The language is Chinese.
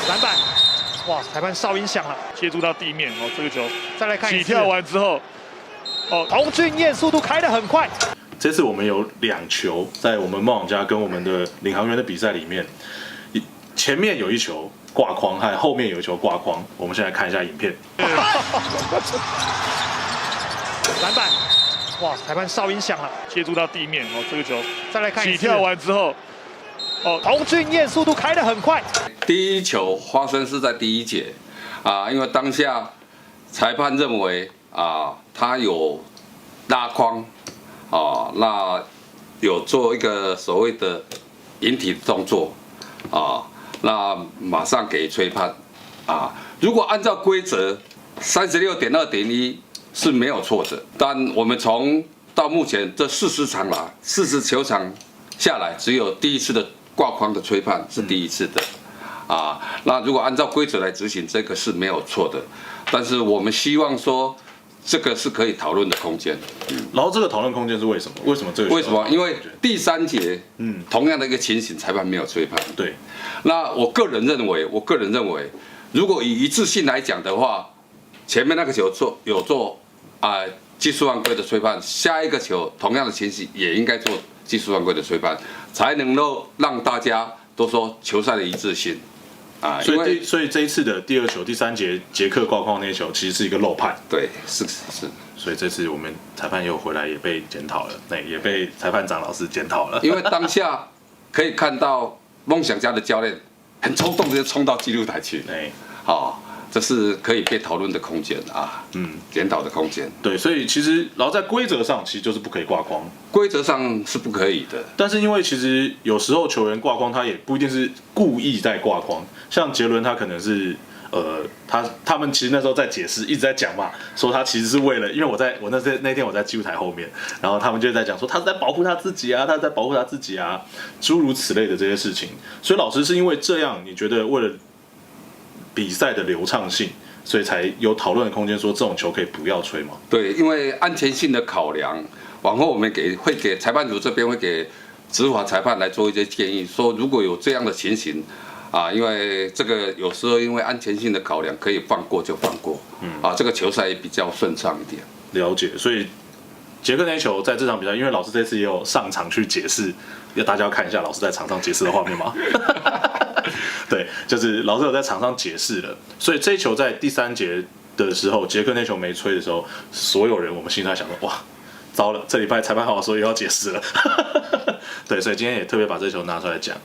篮板，哇！裁判哨音响了，接触到地面哦，这个球再来看一次。起跳完之后，哦，童俊彦速度开得很快。这次我们有2球在我们梦想家跟我们的领航员的比赛里面，前面有1球挂框，和后面有1球挂框。我们先来看一下影片。篮板，哇！裁判哨音响了，接触到地面哦，这个球再来看一次。起跳完之后，哦，童俊彦速度开得很快。第一球发生是在第1节，因为当下裁判认为他有拉框，那有做一个所谓的引体动作，那马上给吹判，如果按照规则36.2.1是没有错的，但我们到目前这40球场下来，只有第一次的挂框的吹判是第一次的。那如果按照规则来执行，这个是没有错的，但是我们希望说，这个是可以讨论的空间。然后这个讨论空间是为什么？为什么这个？为什么？因为第3节，同样的一个情形，裁判没有吹判。对。那我个人认为，如果以一致性来讲的话，前面那个球有做技术犯规的吹判，下一个球同样的情形也应该做技术犯规的吹判，才能够让大家都说球赛的一致性。所以这一次的第2球、第3节杰克挂框那球，其实是一个漏判。对，是。所以这次我们裁判又回来也被检讨了，也被裁判长老师检讨了。因为当下可以看到梦想家的教练很冲动的就冲到记录台去，这是可以被讨论的空间检讨的空间。对，所以其实然后在规则上其实就是不可以挂框，规则上是不可以的。但是因为其实有时候球员挂框，他也不一定是故意在挂框，像杰伦他可能是。他们其实那时候在解释，一直在讲嘛，说他其实是为了，因为我那天我在记录台后面，然后他们就在讲说他是在保护他自己啊，诸如此类的这些事情。所以老师是因为这样，你觉得为了比赛的流畅性，所以才有讨论的空间，说这种球可以不要吹吗？对，因为安全性的考量，往后我们会给裁判组这边会给执法裁判来做一些建议，说如果有这样的情形。因为这个有时候因为安全性的考量，可以放过就放过，这个球赛也比较顺畅一点。了解，所以杰克那球在这场比赛，因为老师这次也有上场去解释，大家要看一下老师在场上解释的画面吗？对，就是老师有在场上解释了，所以这一球在第3节的时候，杰克那球没吹的时候，所有人我们心里在想说，哇，糟了，这礼拜裁判好说又要解释了。对，所以今天也特别把这球拿出来讲。